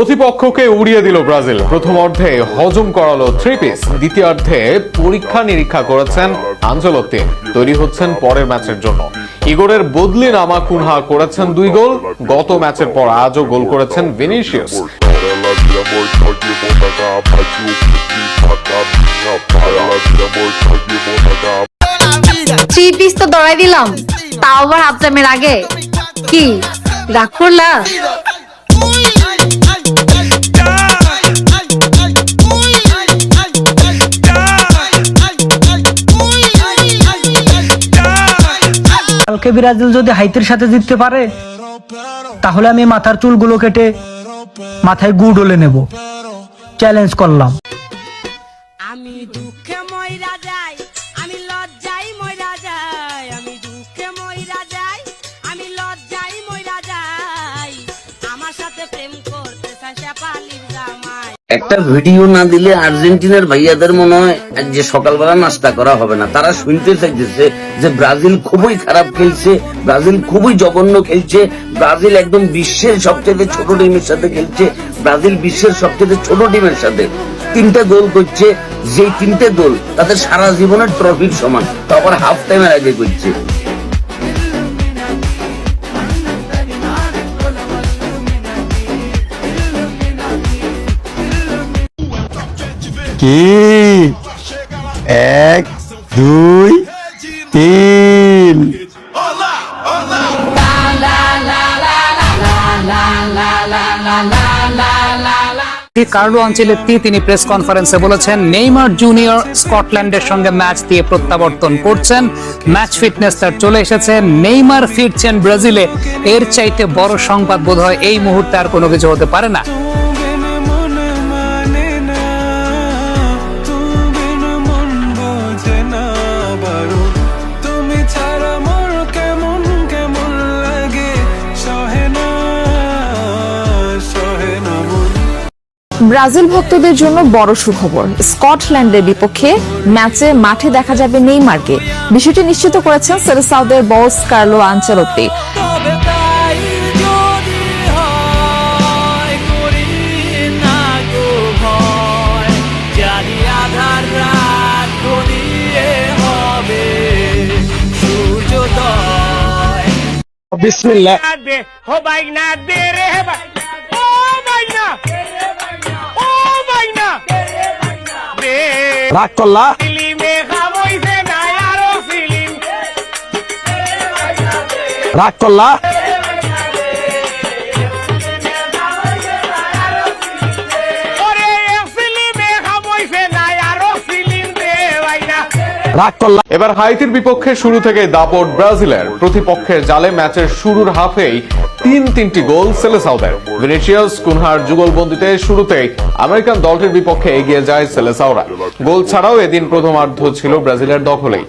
প্রতিপক্ষকে উড়িয়ে দিল ব্রাজিল। প্রথম অর্ধে হজম করালো থ্রি পিস, দ্বিতীয়ার্ধে পরীক্ষা নিরীক্ষা করেছেন আনচেলত্তি, তৈরি হচ্ছেন পরের ম্যাচের জন্য। ইগোরের বদলি নামা কুনহা করেছেন 2 গোল। গত ম্যাচের পর আজও গোল করেছেন ভিনিসিয়াস। থ্রি পিস তো দড়াই দিলাম, তাও আবার হাফ টাইমের আগে। কি রাগ করলা? কালকে ব্রাজিল যদি হাইতির সাথে জিততে পারে তাহলে আমি মাথার চুলগুলো কেটে মাথায় গু ডলে নেব। চ্যালেঞ্জ করলাম। আমি দুঃখে মইরা যাই, আমি লজ্জাই মইরা যাই, আমি দুঃখে মইরা যাই, আমি লজ্জাই মইরা যাই, আমার সাথে প্রেম করতে চায় শেফালির জামাই। একটা ভিডিও না দিলে আর্জেন্টিনার ভাইয়াদের মনে হয় যে সকালবেলা নাস্তা করা হবে না। তারা শুনতে চাইতেছে যে ব্রাজিল খুবই খারাপ খেলছে, ব্রাজিল খুবই জঘন্য খেলছে, ব্রাজিল একদম বিশ্বের সবচেয়ে ছোট টিমের সাথে খেলছে, ব্রাজিল বিশ্বের সবচেয়ে ছোট টিমের সাথে 3টে গোল করছে, যে 3টে গোল তাদের সারা জীবনের ট্রফির সমান, তারপর হাফ টাইমের আগে করছে। কি 1 2 3 কার্লো আনচেলত্তি তিনি প্রেস কনফারেন্সে বলেছেন নেইমার জুনিয়র স্কটল্যান্ডের সঙ্গে ম্যাচ দিয়ে প্রত্যাবর্তন করছেন, ম্যাচ ফিটনেস তার চলে এসেছে, নেইমার ফিরছেন ব্রাজিলে। এর চাইতে বড় সংবাদ বোধহয় এই মুহূর্তে আর কোনো কিছু হতে পারে না। ব্রাজিল ভক্তদের জন্য বড় সুখবর, স্কটল্যান্ডের বিপক্ষে ম্যাচে মাঠে দেখা যাবে নেইমারকে। বিষয়টি নিশ্চিত করেছেন সেলেসাওদের বস কার্লো আনচেলত্তি। বিসমিল্লাহ। রাগ করলা? রাগ করলা? রাগ করলা? এবার হাইতির বিপক্ষে শুরু থেকে দাপট ব্রাজিলের। প্রতিপক্ষের জালে ম্যাচের শুরুর হাফেই 3টি গোল সেলেসাওদের। ভিনিসিয়াস কুনহার যুগলবন্দিতে শুরুতেই আমেরিকান দলটির বিপক্ষে এগিয়ে যায় সেলেসাওরা। গোল ছাড়াও এদিন প্রথমার্ধ ছিল ব্রাজিলের দখলেই।